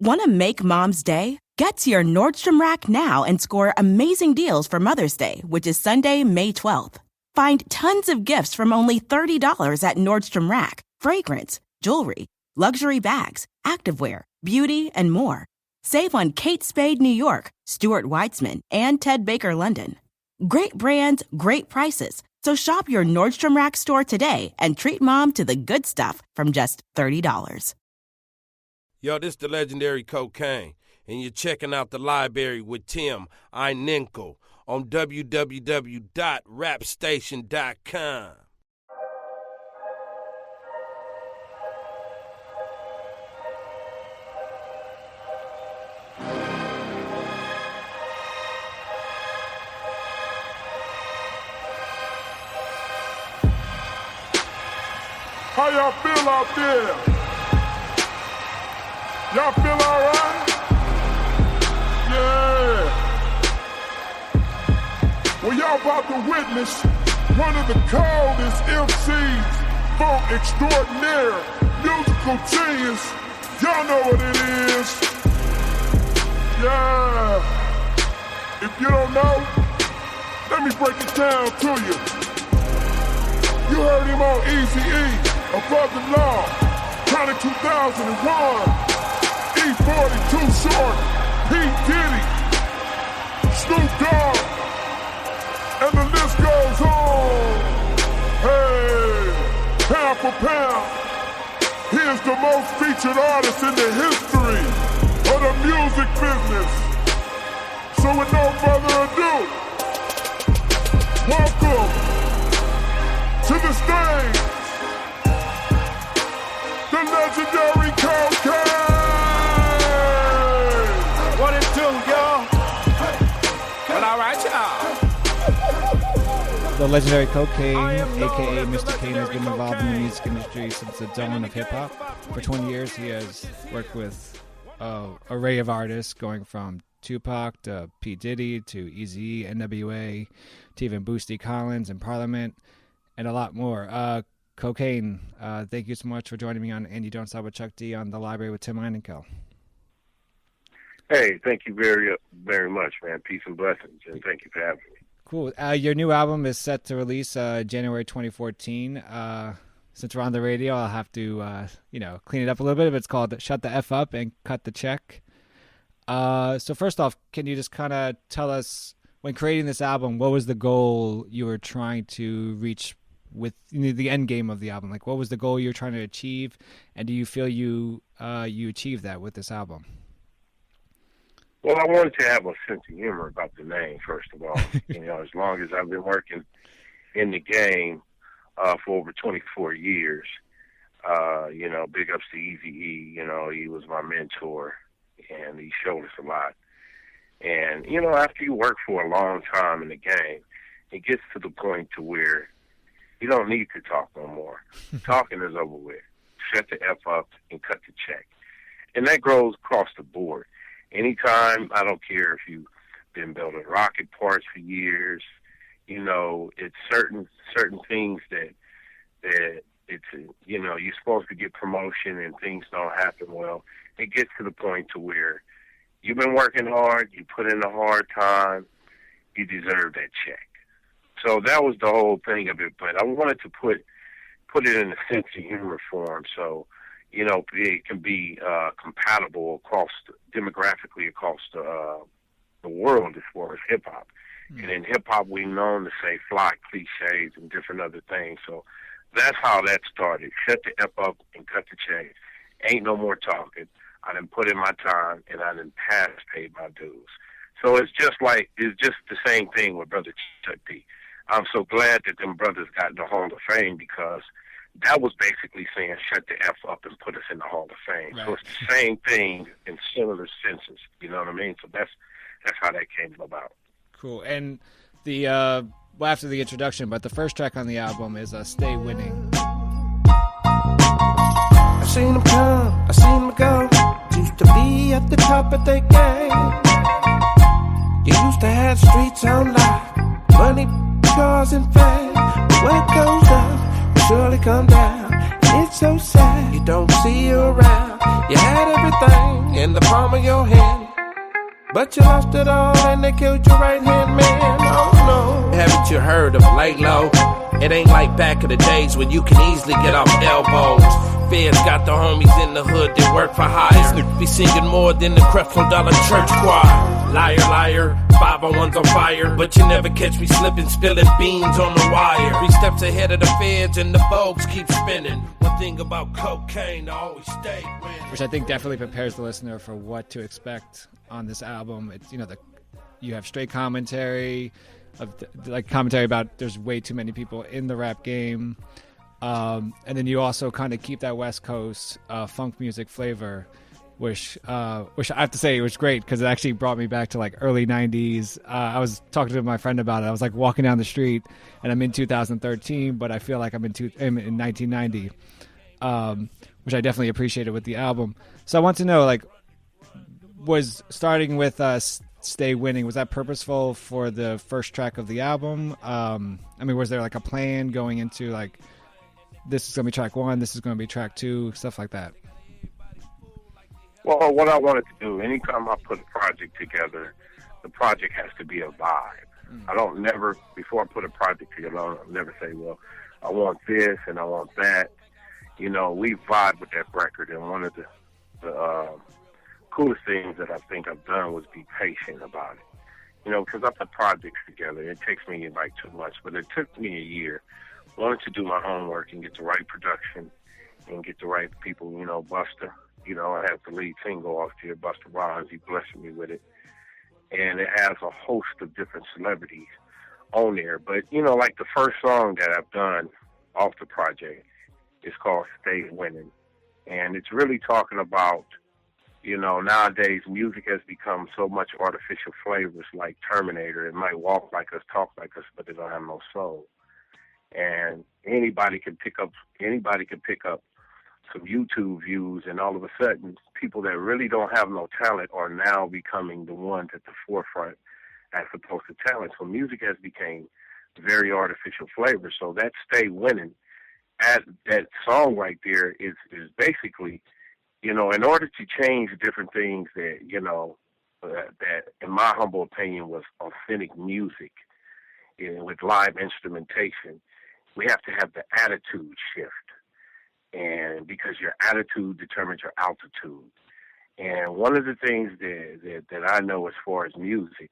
Want to make Mom's day? Get to your Nordstrom Rack now and score amazing deals for Mother's Day, which is Sunday, May 12th. Find tons of gifts from only $30 at Nordstrom Rack. Fragrance, jewelry, luxury bags, activewear, beauty, and more. Save on Kate Spade New York, Stuart Weitzman, and Ted Baker London. Great brands, great prices. So shop your Nordstrom Rack store today and treat Mom to the good stuff from just $30. Yo, this the legendary Kokane, and you're checking out the library with Tim Einenkel on www.rapstation.com. How y'all feel out there? Y'all feel alright? Yeah. Well, y'all about to witness one of the coldest MCs, funk extraordinaire, musical genius. Y'all know what it is. Yeah. If you don't know, let me break it down to you. You heard him on Eazy-E, Above the Law, Chronic 2001, E40, Too Short, P. Diddy, Snoop Dogg, and the list goes on. Hey, pound for pound, he is the most featured artist in the history of the music business. So with no further ado, welcome to the stage, the legendary Kokane! What it do, y'all? Well, all right, y'all. The legendary Kokane, a.k.a. Mr. Kane, has been involved in the music industry since the dawn of hip-hop. For 20 years, he has worked with an array of artists, going from Tupac to P. Diddy to Eazy-E, NWA, to even Boosty Collins and Parliament, and a lot more. Kokane, thank you so much for joining me on And You Don't Stop with Chuck D on the Library with Tim Einenkel. Hey, thank you very, very much, man. Peace and blessings, and thank you for having me. Cool. Your new album is set to release January 2014. Since we're on the radio, I'll have to, clean it up a little bit. It's called Shut the F Up and Cut the Check. So first off, can you just kind of tell us, when creating this album, what was the goal you were trying to reach with the end game of the album? Like, what was the goal you were trying to achieve, and do you feel you achieved that with this album? Well, I wanted to have a sense of humor about the name, first of all. As long as I've been working in the game for over 24 years, big ups to Eazy-E. He was my mentor, and he showed us a lot. And, after you work for a long time in the game, it gets to the point to where you don't need to talk no more. Talking is over with. Shut the F up and cut the check. And that goes across the board. Anytime, I don't care if you've been building rocket parts for years, it's certain things that it's, you're supposed to get promotion and things don't happen well. It gets to the point to where you've been working hard, you put in a hard time, you deserve that check. So that was the whole thing of it, but I wanted to put it in a sense of humor form, so it can be compatible demographically across the world as far as hip hop. Mm-hmm. And in hip hop, we're known to say fly cliches and different other things. So that's how that started. Shut the F up and cut the check. Ain't no more talking. I done put in my time, and I done paid my dues. So it's just the same thing with Brother Chuck D. I'm so glad that them brothers got in the Hall of Fame, because that was basically saying shut the F up and put us in the Hall of Fame. Right. So it's the same thing in similar senses. You know what I mean? So that's how that came about. Cool. And the after the introduction, but the first track on the album is Stay Winning. I seen them come, I seen them go. Used to be at the top of their game. You used to have streets on lock, money, cars, and fame. But when it goes down, will surely come down. It's so sad you don't see you around. You had everything in the palm of your hand, but you lost it all and they killed your right hand man. Oh no. Haven't you heard of lay low? It ain't like back in the days when you can easily get off elbows. Feds got the homies in the hood that work for hire. Be singing more than the Creflo Dollar Church choir. Liar, liar, 501's on fire, but you never catch me slipping, spilling beans on the wire. 3 steps ahead of the feds and the Vogues keep spinning. One thing about cocaine, I always stay winning. Which I think definitely prepares the listener for what to expect on this album. It's, you know, you have straight commentary, commentary about there's way too many people in the rap game, and then you also kind of keep that West Coast funk music flavor, which I have to say was great because it actually brought me back to like early 90s. I was talking to my friend about it. I was like walking down the street and I'm in 2013, but I feel like I'm in 1990, which I definitely appreciated with the album. So I want to know, like, was starting with Stay Winning, was that purposeful for the first track of the album? I mean, was there like a plan going into like, this is going to be track 1, this is going to be track 2, stuff like that? Well, what I wanted to do, anytime I put a project together, the project has to be a vibe. I don't never, before I put a project together, I'll never say, well, I want this and I want that. You know, we vibe with that record, and one of the coolest things that I think I've done was be patient about it. You know, because I put projects together. It takes me like 2 months, but it took me a year. I wanted to do my homework and get the right production and get the right people. You know, Busta. You know, I have the lead single off here, Busta Rhymes. He blessed me with it. And it has a host of different celebrities on there. But, you know, like the first song that I've done off the project is called Stay Winning. And it's really talking about, you know, nowadays music has become so much artificial flavors like Terminator. It might walk like us, talk like us, but it don't have no soul. And anybody can pick up some YouTube views, and all of a sudden, people that really don't have no talent are now becoming the ones at the forefront as opposed to talent. So music has become very artificial flavor. So that Stay Winning, that song right there is basically, you know, in order to change different things that, you know, that in my humble opinion was authentic music, you know, with live instrumentation, we have to have the attitude shift. And because your attitude determines your altitude. And one of the things that I know as far as music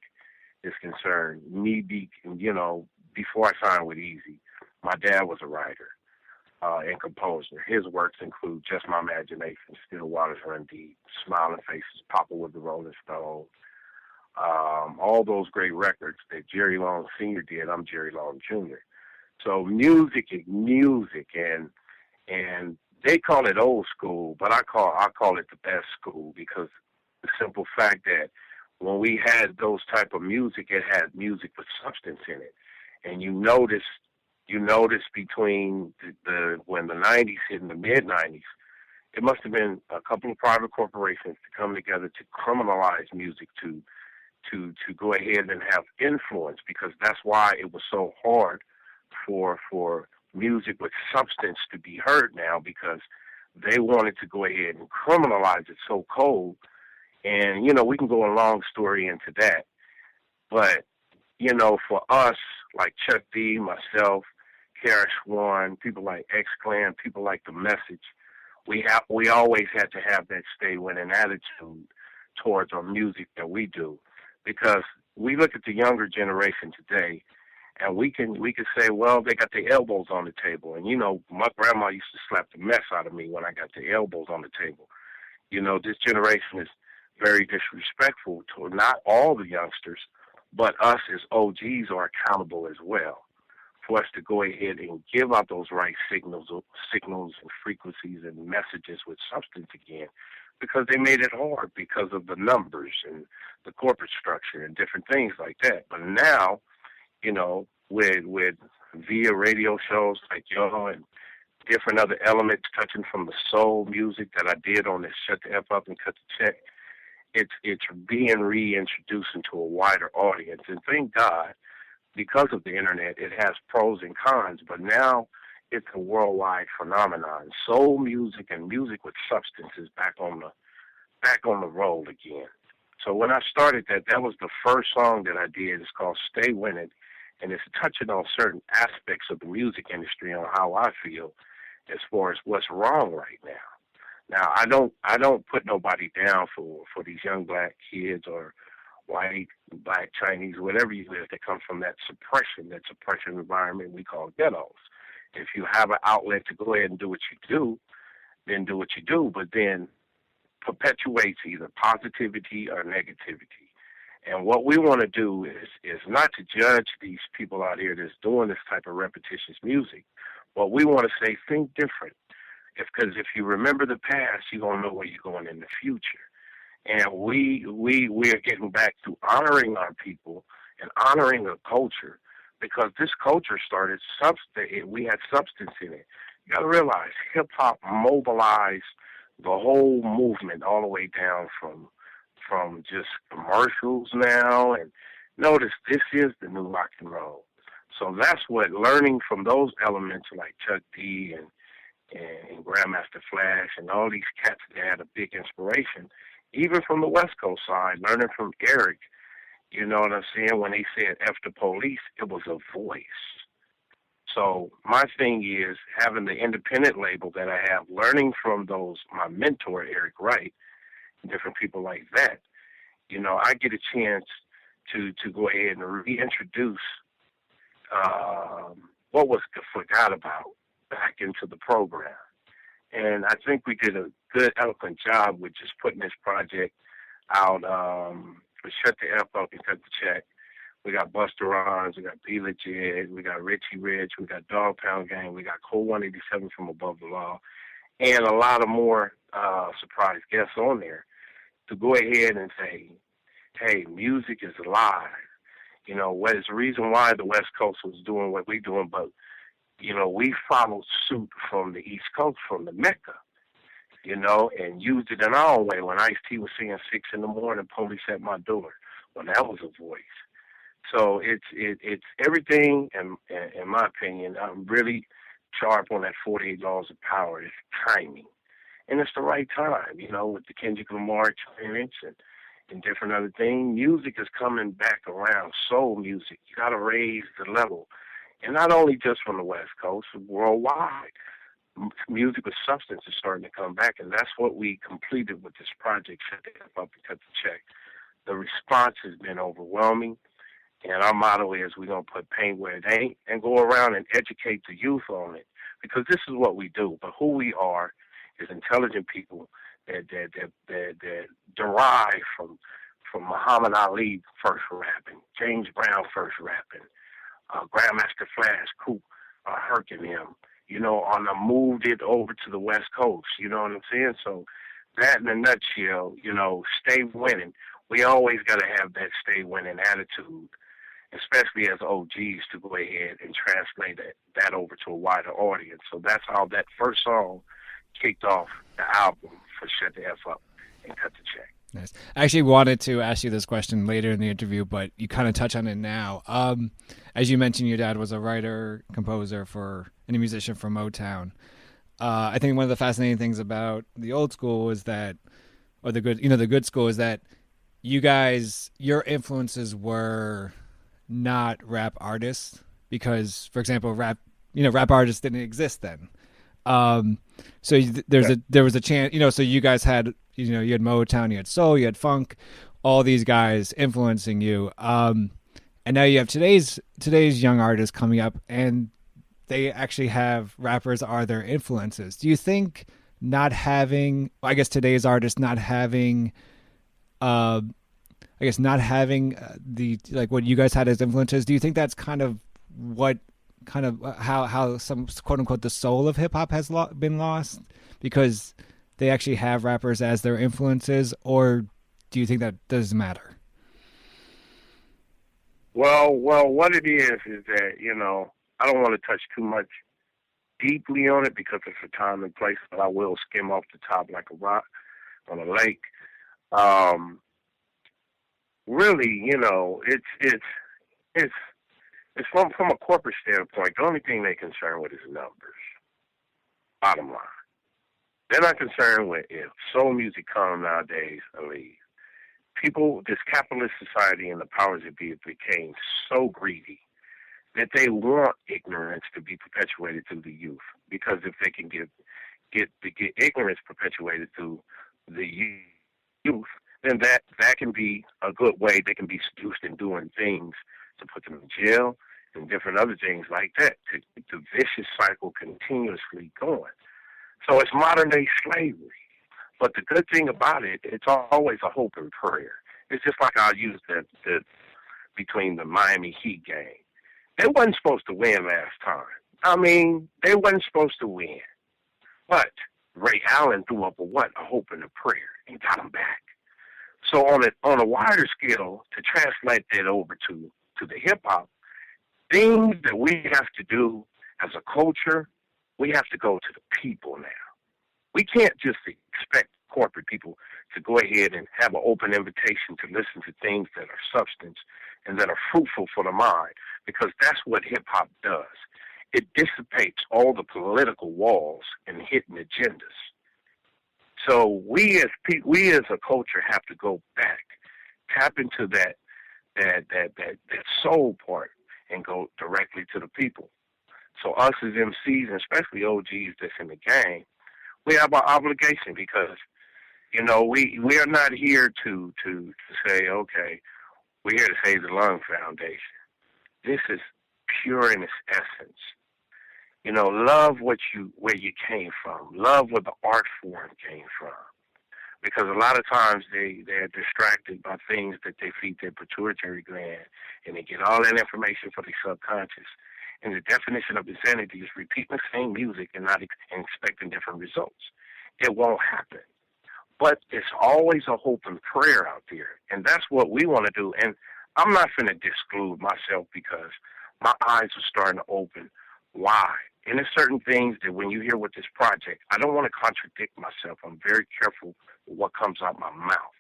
is concerned, you know, before I signed with Eazy, my dad was a writer and composer. His works include Just My Imagination, Still Waters Run Deep, Smiling Faces, Papa with the Rolling Stones, all those great records that Jerry Long Sr. did. I'm Jerry Long Jr. So music is music, and they call it old school, but I call it the best school, because the simple fact that when we had those type of music, it had music with substance in it. And you notice between when the 90s hit and the mid-90s, it must have been a couple of private corporations to come together to criminalize music, to go ahead and have influence, because that's why it was so hard for music with substance to be heard now, because they wanted to go ahead and criminalize it so cold. And, you know, we can go a long story into that. But, you know, for us, like Chuck D, myself, Kara Swan, people like X-Clan, people like The Message, we always had to have that stay winning attitude towards our music that we do. Because we look at the younger generation today, and we can say, well, they got their elbows on the table. And, you know, my grandma used to slap the mess out of me when I got the elbows on the table. You know, this generation is very disrespectful to not all the youngsters, but us as OGs are accountable as well, for us to go ahead and give out those right signals and frequencies and messages with substance again, because they made it hard because of the numbers and the corporate structure and different things like that. But now, you know, with via radio shows like y'all and different other elements touching from the soul music that I did on this Shut the F Up and Cut the Check, it's being reintroduced into a wider audience. And thank God, because of the internet, it has pros and cons. But now it's a worldwide phenomenon. Soul music and music with substance is back on the roll again. So when I started that was the first song that I did. It's called Stay Winning, and it's touching on certain aspects of the music industry on how I feel as far as what's wrong right now. Now I don't put nobody down for these young black kids or white, black, Chinese, whatever you live that come from that suppression environment we call ghettos. If you have an outlet to go ahead and do what you do, then do what you do, but then perpetuates either positivity or negativity. And what we want to do is not to judge these people out here that's doing this type of repetitious music. What we want to say, think different. Because if you remember the past, you're going to know where you're going in the future. And we are getting back to honoring our people and honoring a culture, because this culture started we had substance in it. You got to realize hip-hop mobilized the whole movement all the way down from just commercials now. And notice this is the new rock and roll. So that's what learning from those elements like Chuck D and Grandmaster Flash and all these cats that had a big inspiration, even from the West Coast side, learning from Eric, you know what I'm saying? When he said F the police, it was a voice. So my thing is having the independent label that I have, learning from my mentor, Eric Wright, and different people like that. You know, I get a chance to go ahead and reintroduce what was forgot about back into the program. And I think we did a good, eloquent job with just putting this project out. We Shut the F Up and Cut the Check. We got Busta Rhymes, we got Be Legit, we got Richie Rich, we got Dog Pound Gang, we got Cole 187 from Above the Law, and a lot of more surprise guests on there to go ahead and say, hey, music is alive. You know, what is the reason why the West Coast was doing what we're doing, but, you know, we followed suit from the East Coast, from the Mecca, you know, and used it in our own way. When Ice-T was singing 6 in the morning, police at my door, well, that was a voice. So it's everything, in my opinion. I'm really sharp on that 48 laws of power. It's timing. And it's the right time, you know, with the Kendrick Lamar experience and different other things. Music is coming back around, soul music. You got to raise the level. And not only just from the West Coast, worldwide. Music with substance is starting to come back, and that's what we completed with this project, Shut the F Up and Cut the Check. The response has been overwhelming. And our motto is we're going to put paint where it ain't and go around and educate the youth on it, because this is what we do. But who we are is intelligent people that derive from Muhammad Ali first rapping, James Brown first rapping, Grandmaster Flash, Coop, Herc and him, you know, moved it over to the West Coast, you know what I'm saying? So that in a nutshell, you know, stay winning. We always got to have that stay winning attitude, especially as OGs, to go ahead and translate that over to a wider audience. So that's how that first song kicked off the album for Shut the F Up and Cut the Check. Nice. I actually wanted to ask you this question later in the interview, but you kind of touch on it now. As you mentioned, your dad was a writer, composer and a musician for Motown. I think one of the fascinating things about the old school is that, or the good school is that you guys, your influences were not rap artists, because, for example, rap artists didn't exist then. So there was a chance, you know, so you guys had, you know, you had Motown, you had soul, you had funk, all these guys influencing you. And now you have today's young artists coming up, and they actually have rappers are their influences. Do you think today's artists not having, the, like, what you guys had as influences, do you think that's how some, quote unquote, the soul of hip hop has been lost because they actually have rappers as their influences, or do you think that doesn't matter? Well, what it is that, you know, I don't want to touch too much deeply on it because it's a time and place, but I will skim off the top like a rock on a lake. Really, you know, it's It's from a corporate standpoint, the only thing they're concerned with is numbers. Bottom line. They're not concerned with if soul music comes nowadays or leave. People, this capitalist society and the powers that be became so greedy that they want ignorance to be perpetuated through the youth. Because if they can get ignorance perpetuated through the youth, then that can be a good way. They can be seduced in doing things to put them in jail and different other things like that to keep the vicious cycle continuously going. So it's modern day slavery. But the good thing about it, it's always a hope and prayer. It's just like I used that between the Miami Heat game. They wasn't supposed to win last time. I mean, they wasn't supposed to win. But Ray Allen threw up a hope and a prayer and got them back. So on a wider scale, to translate that over to the hip hop, things that we have to do as a culture, we have to go to the people now. We can't just expect corporate people to go ahead and have an open invitation to listen to things that are substance and that are fruitful for the mind, because that's what hip hop does. It dissipates all the political walls and hidden agendas. So we as a culture have to go back, tap into that soul part, and go directly to the people. So us as MCs, and especially OGs that's in the game, we have our obligation, because we are not here to say, okay, we're here to save the Lung Foundation. This is pure in its essence. Love where you came from. Love where the art form came from. Because a lot of times they're distracted by things that they feed their pituitary gland, and they get all that information from their subconscious. And the definition of insanity is repeating the same music and not expecting different results. It won't happen. But it's always a hope and prayer out there, and that's what we want to do. And I'm not going to disclude myself, because my eyes are starting to open. Why? And there's certain things that when you hear with this project, I don't want to contradict myself. I'm very careful with what comes out my mouth.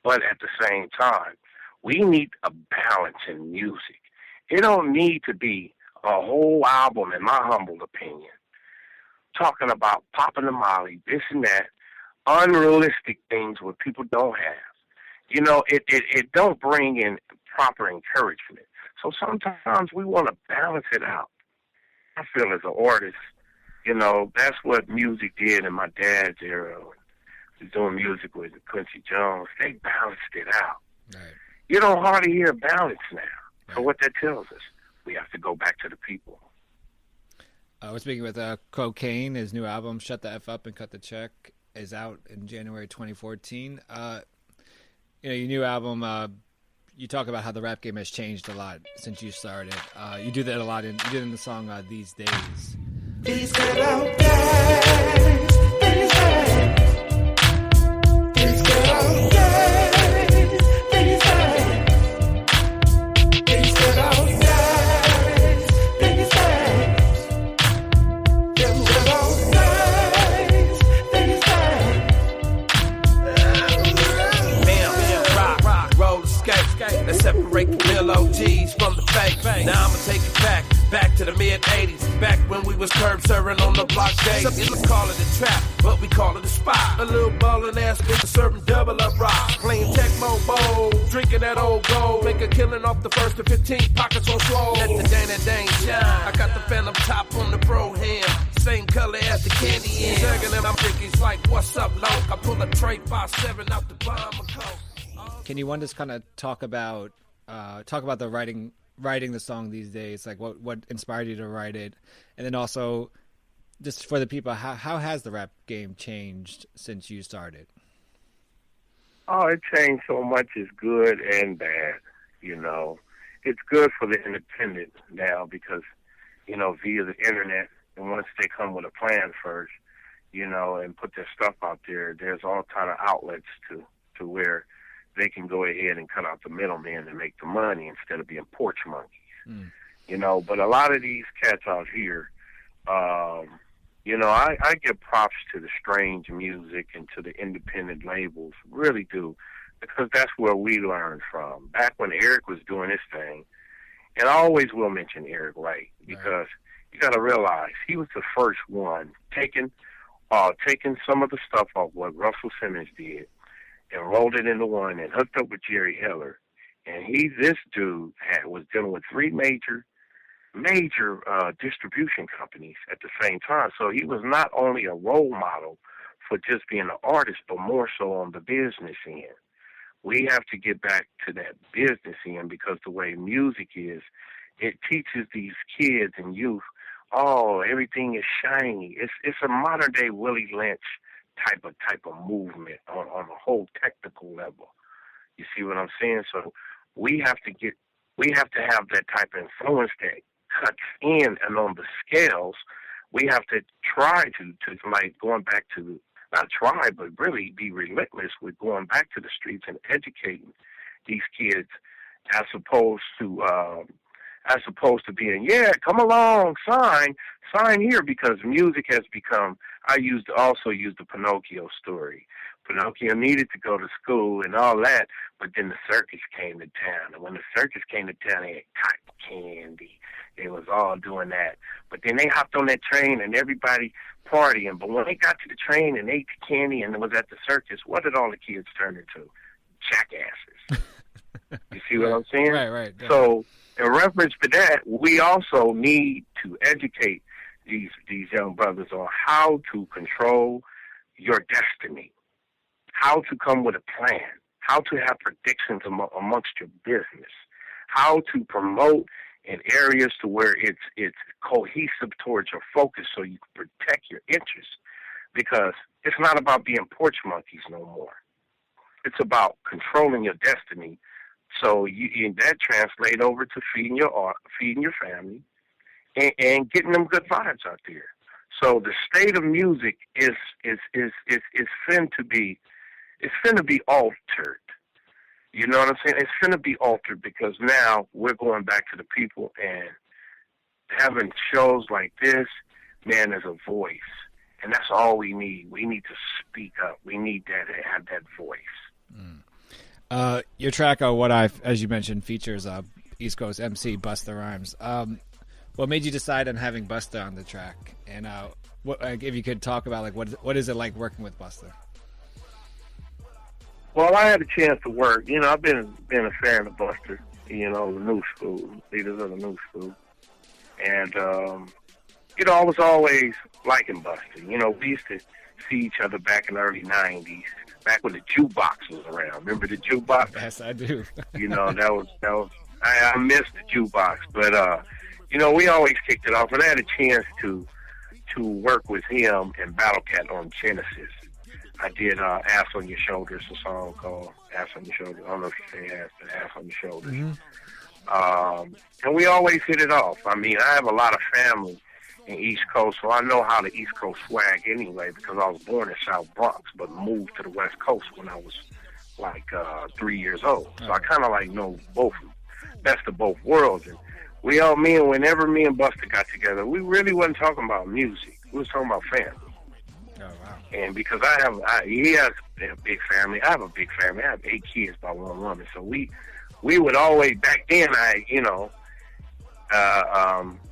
But at the same time, we need a balance in music. It don't need to be a whole album, in my humble opinion, talking about popping the molly, this and that, unrealistic things where people don't have. It don't bring in proper encouragement. So sometimes we want to balance it out. I feel as an artist, that's what music did in my dad's era. Was doing music with Quincy Jones. They balanced it out. Right. You don't hardly hear balance now. Right. So what that tells us, we have to go back to the people. We're speaking with Kokane. His new album, Shut the F Up and Cut the Check, is out in January 2014. Your new album, you talk about how the rap game has changed a lot since you started. You do that a lot. You did in the song These Days. These good old days, these days, these good old days, these days, these good old days, these days, them good old days, these days. Bam, rock, roll, skate. Let's separate the real OGs from the fake. Now I'ma take it back to the mid-'80s, back when we was curb serving on the block days. Some call it a trap, but we call it a spot. A little ballin' ass bitch serving double up rock, playing Tecmo Bowl, drinking that old gold, make a killing off the first to 15, pockets on swole. Let the Dane shine. I got the Phantom top on the bro hand, same color as the candy in. Tagging them, I'm drinking like, what's up, loc? I pull a tray 5-7 out the bomb of coke. Can you just kind of talk about the writing the song These Days, like what inspired you to write it, and then also just for the people, how has the rap game changed since you started? Oh, it changed so much. It's good and bad. It's good for the independent now because via the internet, and once they come with a plan first, and put their stuff out there, there's all kind of outlets to where they can go ahead and cut out the middleman and make the money instead of being porch monkeys. But a lot of these cats out here, I give props to the strange music and to the independent labels, really do, because that's where we learned from. Back when Eric was doing his thing, And I always will mention Eric Wright because you got to realize he was the first one taking some of the stuff off what Russell Simmons did and rolled it into one and hooked up with Jerry Heller. And this dude was dealing with three major distribution companies at the same time. So he was not only a role model for just being an artist, but more so on the business end. We have to get back to that business end because the way music is, it teaches these kids and youth, everything is shiny. It's a modern day Willie Lynch type of movement on a whole technical level. You see what I'm saying? So we have to have that type of influence that cuts in, and on the scales, we have to try to like going back to, not try, but really be relentless with going back to the streets and educating these kids as opposed to being, come along, sign here, because music has become, I also used the Pinocchio story. Pinocchio needed to go to school and all that, but then the circus came to town. And when the circus came to town, they had cotton candy. They was all doing that. But then they hopped on that train and everybody partying. But when they got to the train and ate the candy and was at the circus, what did all the kids turn into? Jackasses. You see what I'm saying? Right. So in reference to that, we also need to educate these young brothers on how to control your destiny, how to come with a plan, how to have predictions amongst your business, how to promote in areas to where it's cohesive towards your focus so you can protect your interests. Because it's not about being porch monkeys no more. It's about controlling your destiny. So that translate over to feeding your family, and getting them good vibes out there. So the state of music is finna be altered. You know what I'm saying? It's finna be altered because now we're going back to the people and having shows like this. Man, there's a voice, and that's all we need. We need to speak up. We need to have that voice. Your track, as you mentioned, features East Coast MC Busta Rhymes. What made you decide on having Busta on the track? And if you could talk about what is it like working with Busta? Well, I had a chance to work. I've been a fan of Busta. The new school, leaders of the new school, and I was always liking Busta. We used to see each other back in the early '90s. Back when the jukebox was around. Remember the jukebox? Yes, I do. That was I missed the jukebox, but we always kicked it off, and I had a chance to work with him and Battle Cat on Genesis. I did Ass on Your Shoulders, a song called Ass on Your Shoulders. I don't know if you say ass, but Ass on Your Shoulders. Mm-hmm. And we always hit it off. I mean, I have a lot of family in East Coast, so I know how the East Coast swag anyway, because I was born in South Bronx, but moved to the West Coast when I was 3 years old. So I kind of know best of both worlds. And whenever me and Busta got together, we really wasn't talking about music. We was talking about family. Oh, wow. And because he has a big family, I have a big family. I have 8 kids by one woman. So we would always, back then,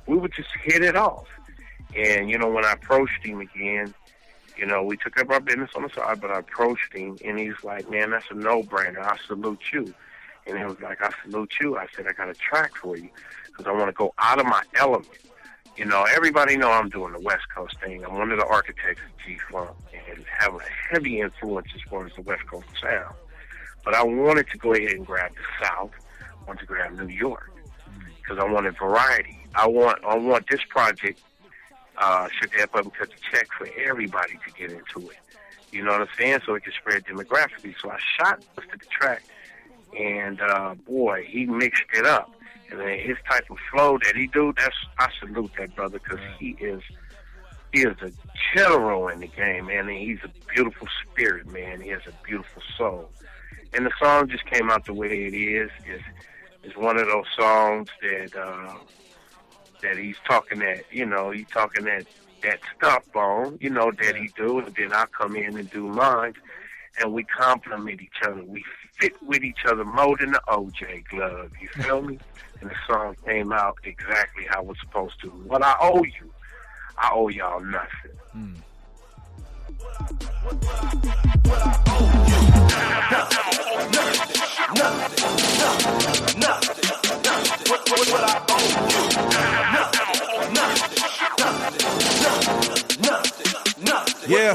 we would just hit it off. And, when I approached him again, we took up our business on the side, but I approached him, and he's like, man, that's a no-brainer. I salute you. And he was like, I salute you. I said, I got a track for you because I want to go out of my element. Everybody know I'm doing the West Coast thing. I'm one of the architects of G-Funk and have a heavy influence as far as the West Coast sound. But I wanted to go ahead and grab the South. I wanted to grab New York because I wanted variety. I want this project should step up and cut the check for everybody to get into it. You know what I'm saying? So it can spread demographically. So I shot the track, and boy, he mixed it up. And then his type of flow that he do, I salute that brother because he is a general in the game, man. And he's a beautiful spirit, man. He has a beautiful soul. And the song just came out the way it is. It's one of those songs that he's talking that, he's talking that stuff on, that he do, and then I come in and do mine, and we complement each other. We fit with each other more than the OJ glove. You feel me? And the song came out exactly how it was supposed to. What I owe you, I owe y'all nothing. Yeah,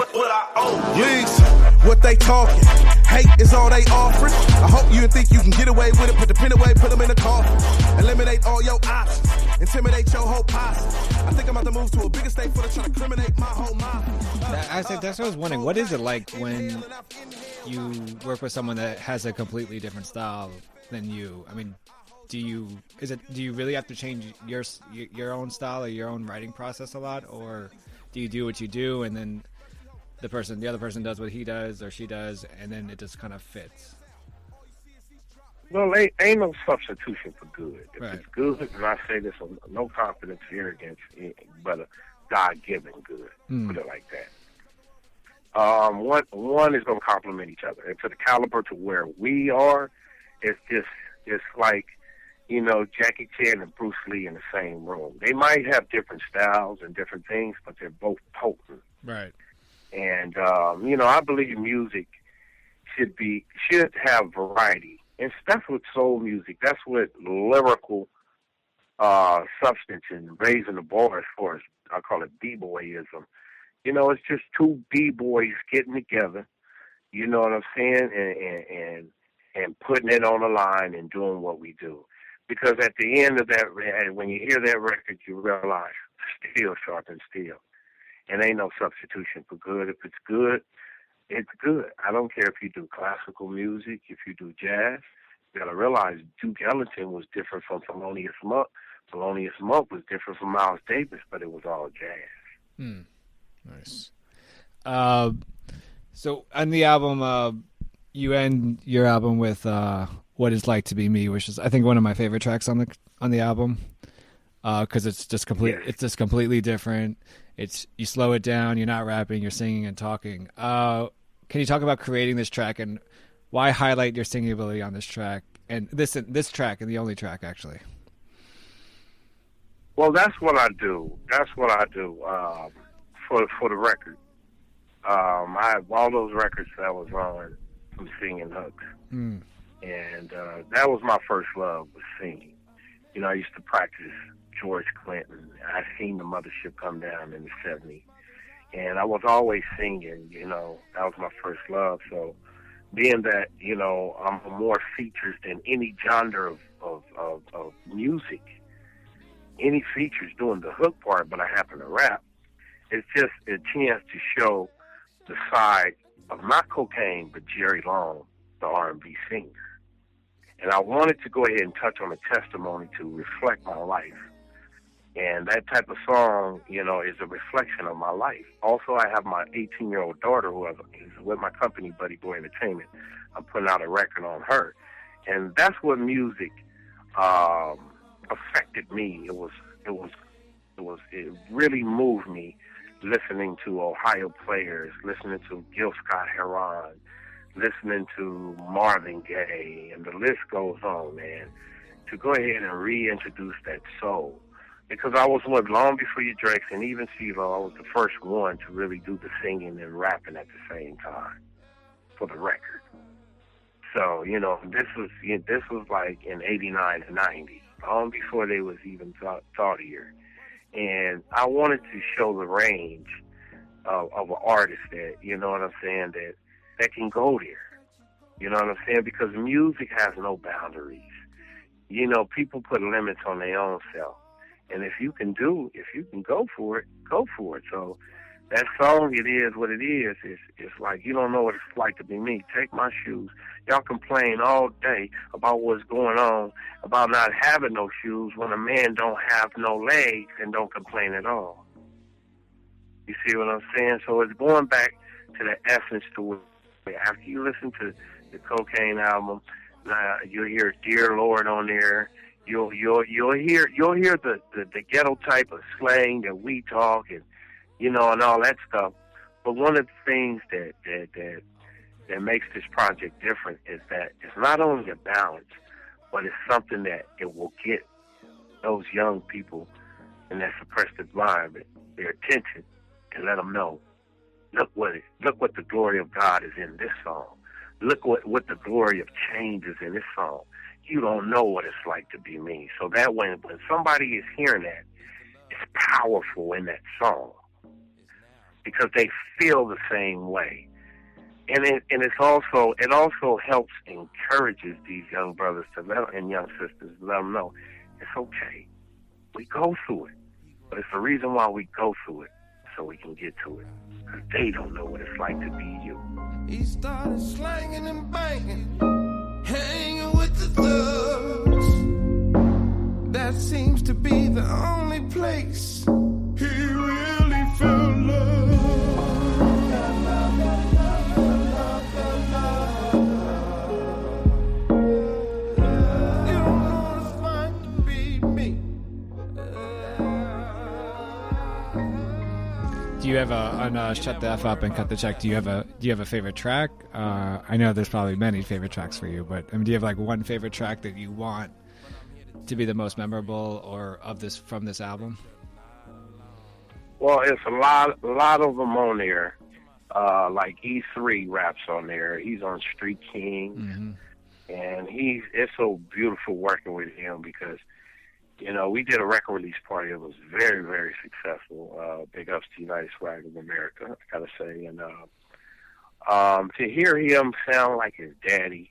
please, what they talking? Hate is all they offering. I hope you think you can get away with it. Put the pen away, put them in the coffin. Eliminate all your options. Intimidate your whole posse. I think I'm about to move to a bigger state for the try to criminate my whole mind. That's what I was wondering. What is it like when you work with someone that has a completely different style than you? I mean, do you really have to change your own style or your own writing process a lot, or do you do what you do and then the other person does what he does or she does, and then it just kind of fits? Well, ain't no substitution for good. If it's good, and I say this with no confidence, arrogance, but a God-given good. Put it like that. One is going to complement each other, and to the caliber to where we are, it's like, you know, Jackie Chan and Bruce Lee in the same room. They might have different styles and different things, but they're both potent. Right. And you know, I believe music should have variety. And that's what soul music, that's what lyrical substance and raising the bar as far as, I call it b-boyism. You know, it's just two b-boys getting together, you know what I'm saying, and putting it on the line and doing what we do. Because at the end of that, when you hear that record, you realize steel sharpens steel. And ain't no substitution for good. If it's good, it's good. I don't care if you do classical music, if you do jazz. You got to realize Duke Ellington was different from Thelonious Monk. Thelonious Monk was different from Miles Davis, but it was all jazz. Nice. So on the album, you end your album with "What It's Like to Be Me," which is, I think, one of my favorite tracks on the album, because it's just It's just completely different. You slow it down. You're not rapping. You're singing and talking. Can you talk about creating this track and why highlight your singing ability on this track and this track and the only track actually? Well, that's what I do. For the record. I have all those records that I was on from singing hooks, and that was my first love, was singing. You know, I used to practice George Clinton. I seen the mothership come down in the 70s. And I was always singing, you know. That was my first love. So being that, you know, I'm more features than any genre of music, any features doing the hook part, but I happen to rap, it's just a chance to show the side of not Kokane, but Jerry Long, the R&B singer. And I wanted to go ahead and touch on a testimony to reflect my life. And that type of song, you know, is a reflection of my life. Also, I have my 18-year-old daughter who is with my company, Buddy Boy Entertainment. I'm putting out a record on her. And that's what music affected me. It really moved me, listening to Ohio Players, listening to Gil Scott-Heron, listening to Marvin Gaye, and the list goes on, man, to go ahead and reintroduce that soul. Because I was one long before you Drakes and even CeeLo, I was the first one to really do the singing and rapping at the same time for the record. So, you know, this was like in 89 and 90, long before they was even thought here. And I wanted to show the range of an artist that, you know what I'm saying, that can go there. You know what I'm saying? Because music has no boundaries. You know, people put limits on their own self. And if you can go for it, go for it. So that song, it is what it is. It's like, you don't know what it's like to be me. Take my shoes. Y'all complain all day about what's going on, about not having no shoes when a man don't have no legs, and don't complain at all. You see what I'm saying? So it's going back to the essence to where after you listen to the Kokane album, you'll hear Dear Lord on there. You'll hear the ghetto type of slang that we talk, and you know, and all that stuff. But one of the things that that makes this project different is that it's not only a balance, but it's something that it will get those young people in that suppressed environment their attention and let them know, look what the glory of God is in this song. Look what the glory of change is in this song. You don't know what it's like to be me. So that when somebody is hearing that, it's powerful in that song because they feel the same way. And it also helps encourages these young brothers and young sisters to let them know it's okay. We go through it, but it's the reason why we go through it so we can get to it. Because they don't know what it's like to be you. He started slanging and banging, hanging with the thugs. That seems to be the only place he really felt love. Do you have on Shut the F Up and Cut the Check? Do you have a favorite track? I know there's probably many favorite tracks for you, but do you have like one favorite track that you want to be the most memorable or from this album? Well, it's a lot of them on there. Like E3 raps on there. He's on Street King, and it's so beautiful working with him because, you know, we did a record release party that was very, very successful. Big ups to United Swag of America, I gotta say. And to hear him sound like his daddy,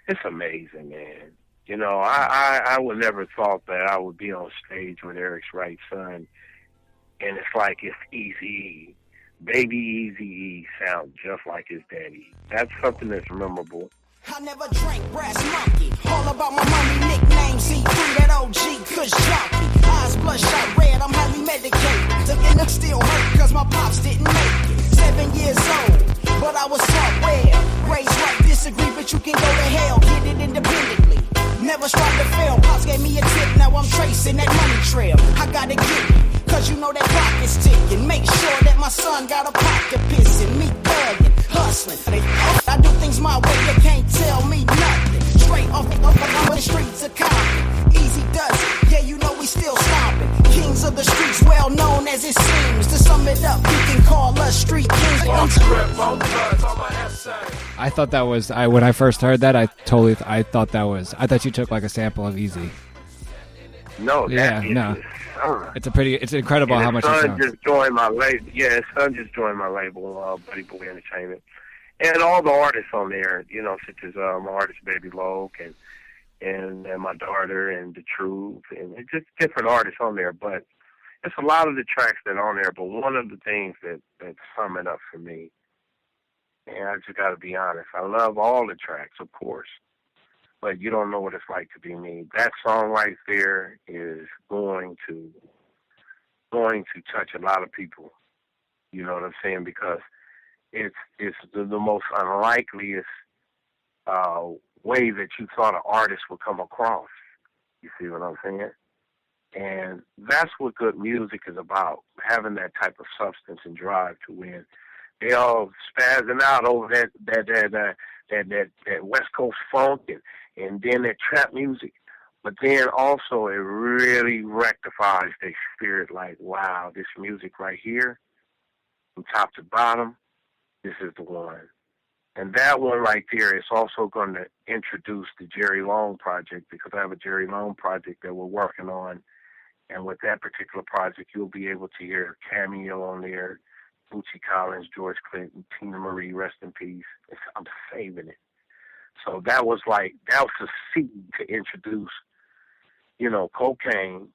it's amazing, man. You know, I would never thought that I would be on stage with Eric's right son, and it's like it's Eazy-E. Baby Eazy-E sound just like his daddy. That's something that's memorable. I never drank Brass Monkey. All about my money, nickname C3, that OG Kush jockey. Eyes bloodshot red, I'm highly medicated. The inner still hurt cause my pops didn't make it. 7 years old, but I was taught well. Raised right, disagree, but you can go to hell. Get it independently. Never strive to fail. Pops gave me a tip, now I'm tracing that money trail. I gotta get it, cause you know that clock is ticking. Make sure that my son got a pocket pissing. Me thugging, hustling. I do things my way, you can't tell me nothing. Straight off the streets of Compton. Easy does it, yeah, you know we still stomping. Kings of the streets, well known as it seems. To sum it up, you can call us street kings. I thought that was when I first heard that. I thought you took like a sample of Easy. No, it's incredible how much it sounds. Just joined my label. Yeah, his son just joined my label, Buddy Boy Entertainment, and all the artists on there, you know, such as my artist Baby Loke and my daughter and The Truth, and just different artists on there. But it's a lot of the tracks that are on there. But one of the things that sum it up for me, and I just got to be honest, I love all the tracks, of course. But you don't know what it's like to be me. That song right there is going to touch a lot of people. You know what I'm saying? Because it's the most unlikeliest way that you thought an artist would come across. You see what I'm saying? And that's what good music is about, having that type of substance and drive to win. They all spazzing out over that West Coast funk and then that trap music. But then also it really rectifies their spirit, like, wow, this music right here, from top to bottom, this is the one. And that one right there is also going to introduce the Jerry Long project, because I have a Jerry Long project that we're working on. And with that particular project, you'll be able to hear Cameo on there, Bootsy Collins, George Clinton, Tina Marie, rest in peace. I'm saving it. So that was a seed to introduce, you know, Kokane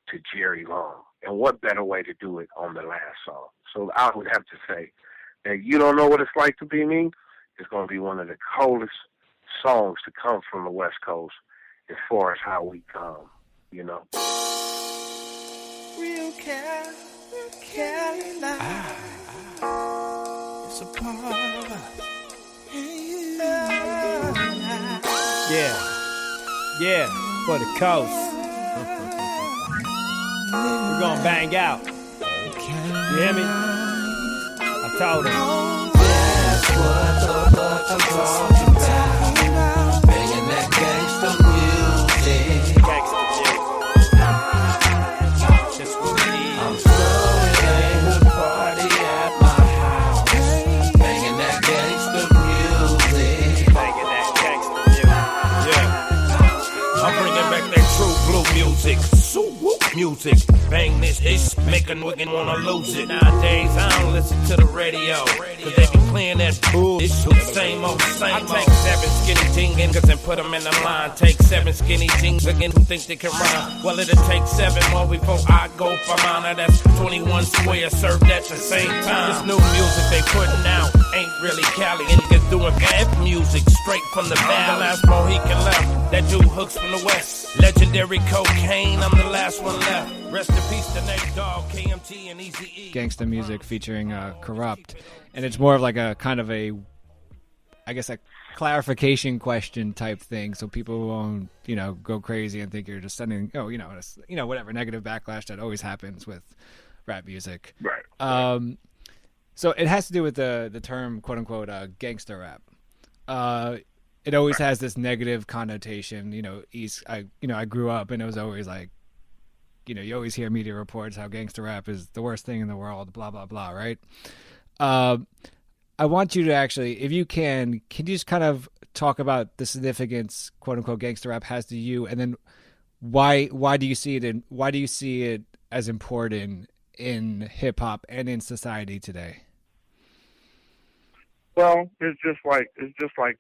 to Jerry Long. And what better way to do it on the last song? So I would have to say that You Don't Know What It's Like to Be Me is going to be one of the coldest songs to come from the West Coast as far as how we come, you know. Real Cali life. It's a part of Yeah, for the coast. We're gonna bang out. You hear me? I told him. That's what the fuck I'm talking about banging that gangsta music. Gangsta music. That's what we need. I'm throwing the party at my house, banging that gangsta music. Banging that gangsta music. Yeah. I'm bringing back that true blue music. Music, bang this ish, make a nigga wanna lose it. Nowadays, I don't listen to the radio, cause they be playing that bullshit. Same old, same old. I take 7 skinny jingins and put them in the line. Take 7 skinny jingins again who think they can rhyme. Well, it'll take 7 more before I go for mine. That's 21 squares served at the same time. This new music they putting out ain't really Cali. Niggas doing bad music straight from the valley. The last Mohican left, that dude hooks from the west. Legendary Kokane, I'm the last one left. Rest in peace to Snoop Dogg, KMT, and Eazy-E. Gangsta music featuring Corrupt, and it's more of like a kind of a, I guess, a clarification question type thing, so people won't, go crazy and think you're just sending, whatever negative backlash that always happens with rap music. Right. So it has to do with the term quote unquote gangster rap. It always has this negative connotation. I grew up and it was always like, you always hear media reports how gangster rap is the worst thing in the world, blah, blah, blah, right? I want you to actually, if you can you just kind of talk about the significance, quote unquote, gangster rap has to you, and then why do you see it as important in hip hop and in society today? Well, it's just like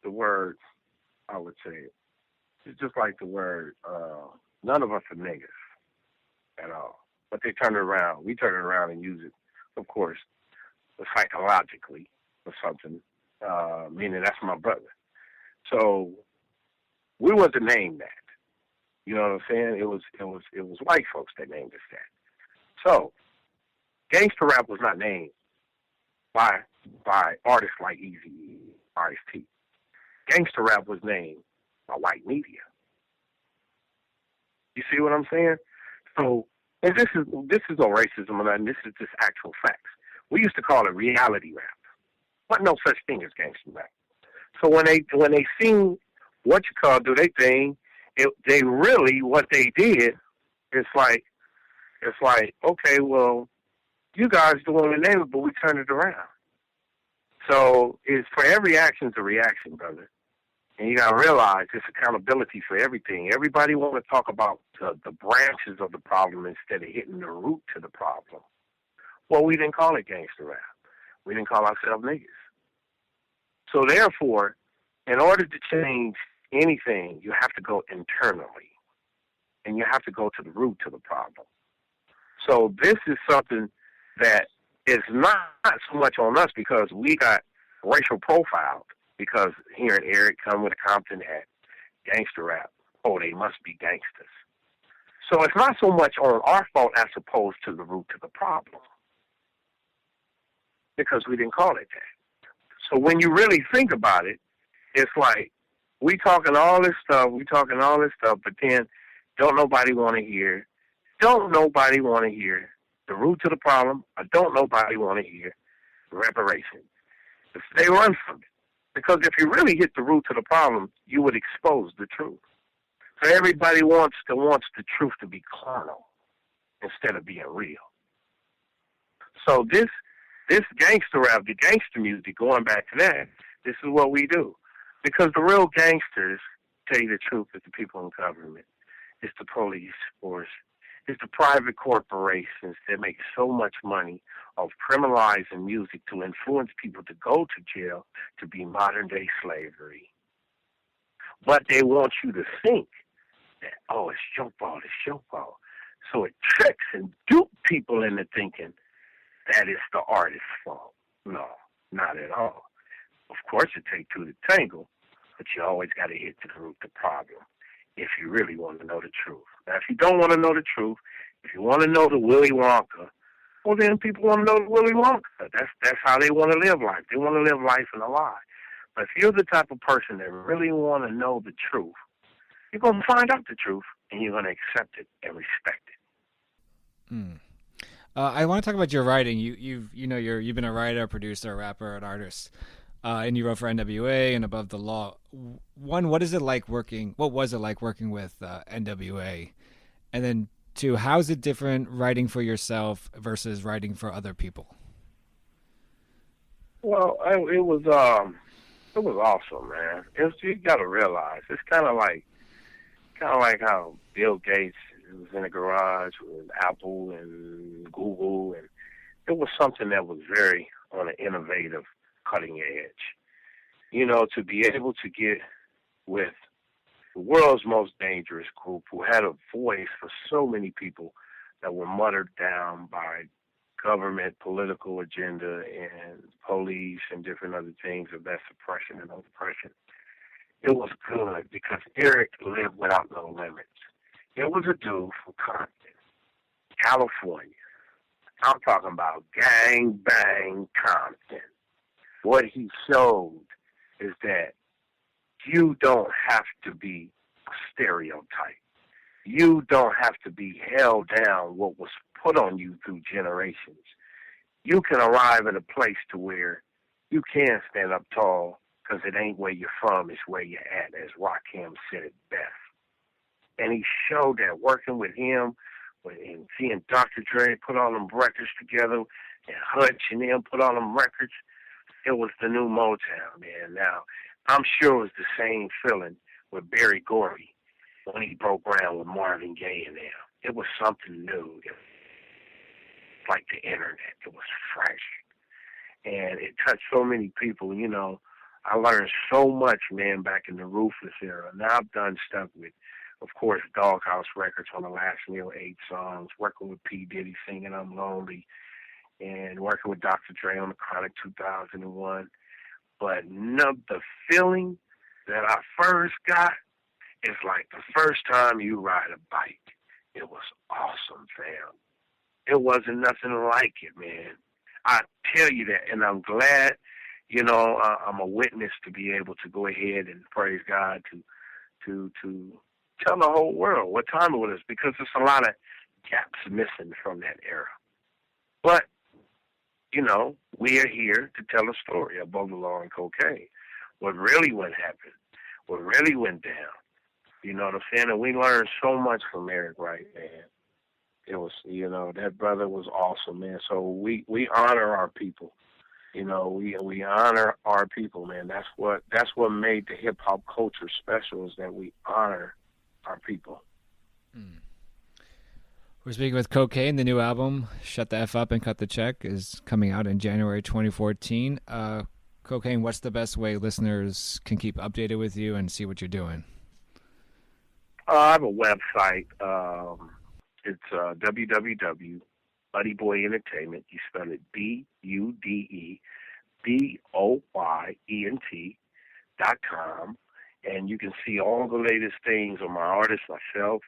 the word, I would say. It's just like the word, none of us are niggas at all. But they turn it around. We turn it around and use it, of course, psychologically or something, meaning that's my brother. So we wasn't named that. You know what I'm saying? It was white folks that named us that. So gangster rap was not named by artists like Eazy-E, Ice-T. Gangster rap was named by white media. You see what I'm saying? So, and this is no racism, and this is just actual facts. We used to call it reality rap, but no such thing as gangster rap. So when they sing do their thing, they really what they did. It's like okay, well, you guys doing the name, but we turn it around. So it's for every action's a reaction, brother. And you got to realize it's accountability for everything. Everybody want to talk about the branches of the problem instead of hitting the root to the problem. Well, we didn't call it gangster rap. We didn't call ourselves niggas. So therefore, in order to change anything, you have to go internally. And you have to go to the root to the problem. So this is something that is not so much on us because we got racial profiled. Because hearing Eric come with a Compton hat, gangster rap, they must be gangsters. So it's not so much on our fault as opposed to the root to the problem. Because we didn't call it that. So when you really think about it, it's like we talking all this stuff, but then don't nobody want to hear the root to the problem, or don't nobody want to hear reparation. They run from it. Because if you really hit the root to the problem, you would expose the truth. So everybody wants the truth to be carnal instead of being real. So this gangster rap, the gangster music, going back to that, this is what we do. Because the real gangsters, tell you the truth, is the people in government. It's the police force. It's the private corporations that make so much money of criminalizing music to influence people to go to jail to be modern-day slavery. But they want you to think that, it's showball. So it tricks and dupes people into thinking that it's the artist's fault. No, not at all. Of course, it takes two to tangle, but you always got to hit to the root of the problem if you really want to know the truth. Now, if you don't want to know the truth, if you want to know the Willy Wonka, well, then people want to know the Willy Wonka. That's how they want to live life. They want to live life in a lie. But if you're the type of person that really want to know the truth, you're going to find out the truth, and you're going to accept it and respect it. I want to talk about your writing. You've been a writer, producer, rapper, an artist. and you wrote for NWA and Above the Law. One, what is it like working? What was it like working with NWA? And then two, how's it different writing for yourself versus writing for other people? Well, it was awesome, man. You got to realize it's kind of like how Bill Gates was in the garage with Apple and Google, and it was something that was very on an innovative, cutting edge. You know, to be able to get with the world's most dangerous group who had a voice for so many people that were muttered down by government, political agenda, and police and different other things of that suppression and oppression. It was good because Eric lived without no limits. It was a dude from Compton, California. I'm talking about gang bang Compton. What he showed is that you don't have to be a stereotype. You don't have to be held down what was put on you through generations. You can arrive at a place to where you can stand up tall because it ain't where you're from, it's where you're at, as Rakim said it best. And he showed that working with him and seeing Dr. Dre put all them records together and Hutch and them put all them records, it was the new Motown, man. Now, I'm sure it was the same feeling with Berry Gordy when he broke ground with Marvin Gaye and them. It was something new. It was like the internet. It was fresh. And it touched so many people, you know. I learned so much, man, back in the Ruthless era. Now I've done stuff with, of course, Doghouse Records on the last Neil 8 songs, working with P. Diddy singing I'm Lonely, and working with Dr. Dre on the Chronic 2001. But the feeling that I first got is like the first time you ride a bike. It was awesome, fam. It wasn't nothing like it, man. I tell you that, and I'm glad, you know, I'm a witness to be able to go ahead and praise God to tell the whole world what time it was, because there's a lot of gaps missing from that era. But, you know, we are here to tell a story about the law and cocaine. What really went happen, what really went down. You know what I'm saying? And we learned so much from Eric Wright, man. It was, you know, that brother was awesome, man. So we honor our people. You know, we honor our people, man. That's what made the hip hop culture special, is that we honor our people. We're speaking with Kokane. The new album, Shut the F Up and Cut the Check, is coming out in January 2014. Kokane, what's the best way listeners can keep updated with you and see what you're doing? I have a website. It's www. Buddy Boy Entertainment. You spell it BUDDEBOYENT.com, and you can see all the latest things on my artist, myself.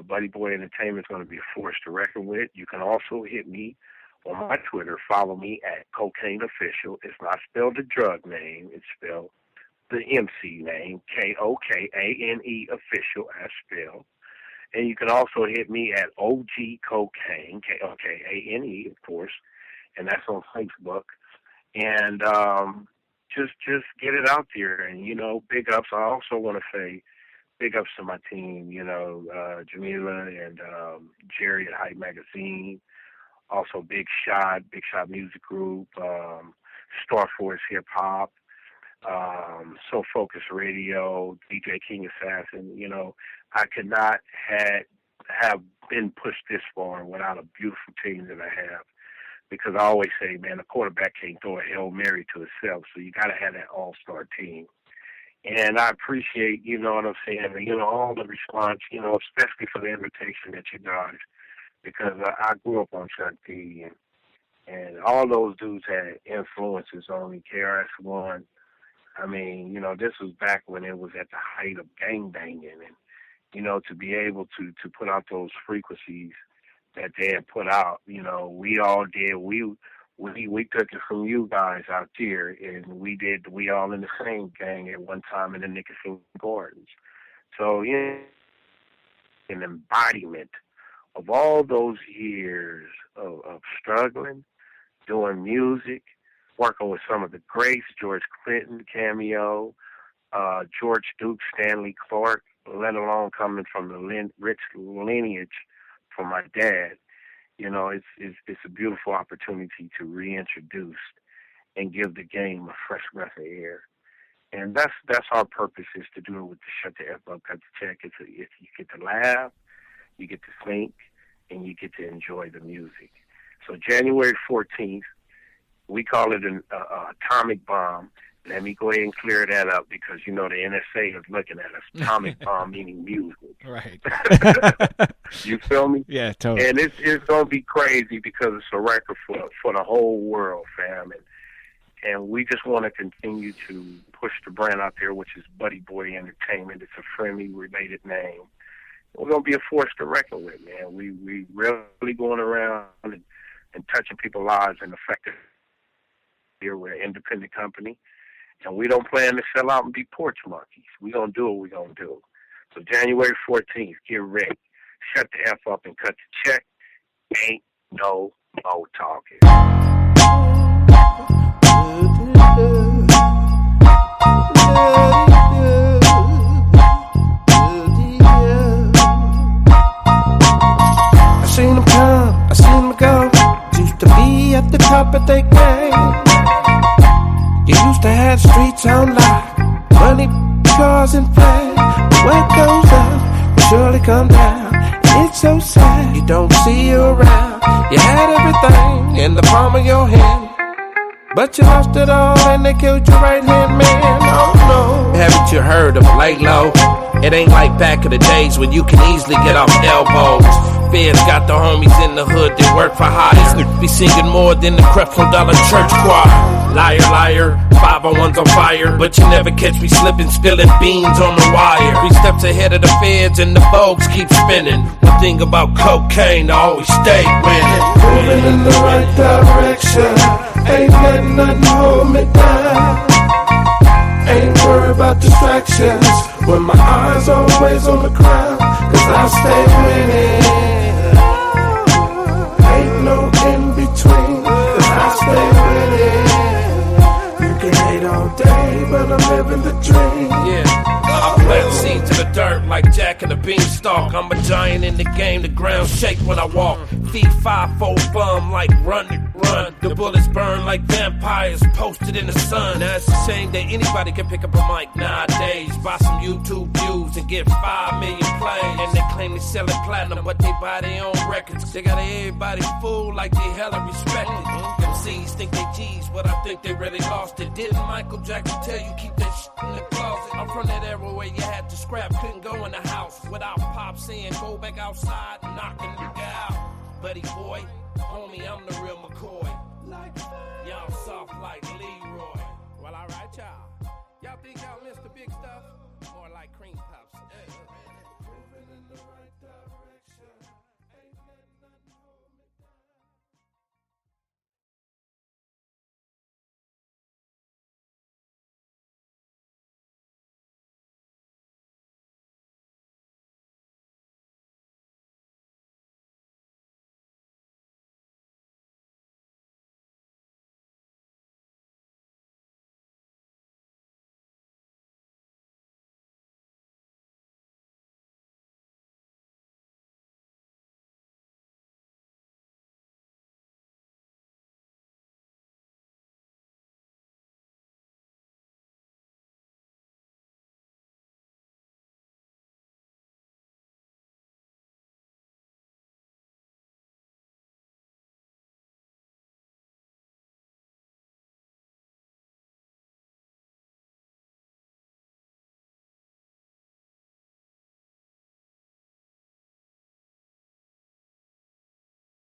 Buddy Boy Entertainment is going to be a force to reckon with. You can also hit me on my Twitter. Follow me at Kokane Official. It's not spelled the drug name. It's spelled the MC name, Kokane Official as spelled. And you can also hit me at OG Kokane, Kokane, of course, and that's on Facebook. And just get it out there. And, you know, big ups. I also want to say big ups to my team, you know, Jamila and Jerry at Hype Magazine. Also Big Shot Music Group, Star Force Hip Hop, So Focus Radio, DJ King Assassin. You know, I could not have been pushed this far without a beautiful team that I have. Because I always say, man, a quarterback can't throw a Hail Mary to himself, so you got to have that all-star team. And I appreciate, you know what I'm saying, you know, all the response, you know, especially for the invitation that you guys, because I grew up on Chuck D, and all those dudes had influences on me, KRS-One. I mean, you know, this was back when it was at the height of gangbanging, and, you know, to be able to put out those frequencies that they had put out, you know, we all did. We took it from you guys out there, and we all in the same gang at one time in the Nickerson Gardens. So, yeah, an embodiment of all those years of struggling, doing music, working with some of the greats, George Clinton cameo, George Duke, Stanley Clark, let alone coming from the rich lineage from my dad. You know, it's a beautiful opportunity to reintroduce and give the game a fresh breath of air. And that's our purpose, is to do it with the Shut the F Up, Cut the Check. It's you get to laugh, you get to think, and you get to enjoy the music. So January 14th, we call it an atomic bomb. Let me go ahead and clear that up, because, you know, the NSA is looking at us. Atomic bomb meaning music. Right. You feel me? Yeah, totally. And it's going to be crazy, because it's a record for the whole world, fam. And we just want to continue to push the brand out there, which is Buddy Boy Entertainment. It's a friendly, related name. We're going to be a force to reckon with, man. We really going around and touching people's lives and affecting. Here we're an independent company, and we don't plan to sell out and be porch monkeys. We're going to do what we're going to do. So January 14th, get ready. Shut the F up and cut the check. Ain't no more talking. I seen them come, I seen them go. Used to be at the top of their game. You used to have streets on lock, money, cars, and fame. But what goes up will surely come down. And it's so sad you don't see you around. You had everything in the palm of your hand, but you lost it all and they killed your right hand man. Oh no. Haven't you heard of Lay Low? It ain't like back in the days when you can easily get off elbows. Feds got the homies in the hood that work for hire. Be singing more than the Creflo Dollar Church Choir. Liar, liar, 501's on fire, but you never catch me slipping, spilling beans on the wire. 3 steps ahead of the feds and the folks keep spinning. One thing about cocaine, I always stay winning. Moving in the right direction, ain't letting nothing hold me down. Ain't worried about distractions, when my eyes always on the crowd, cause I stay winning. Ain't no in between, cause I stay winning. You can hate all day, but I'm living the dream. Yeah, I plant seeds in the dirt like Jack and the Beanstalk. I'm a giant in the game, the ground shake when I walk. Feet 5-4 bum like run. The bullets burn like vampires posted in the sun. Now it's a shame that anybody can pick up a mic nowadays, buy some YouTube views and get 5 million plays. And they claim they selling platinum, but they buy their own records. They got everybody fooled like they hella respected. MCs think they G's, but I think they really lost it. Didn't Michael Jackson tell you keep that shit in the closet? I'm from that era where you had to scrap, couldn't go in the house without Pop saying go back outside and knock the nigga out. Buddy boy, homie, I'm the real McCoy. Y'all soft like Leroy. Well, alright, y'all. Y'all think y'all missed the big stuff? More like cream pie.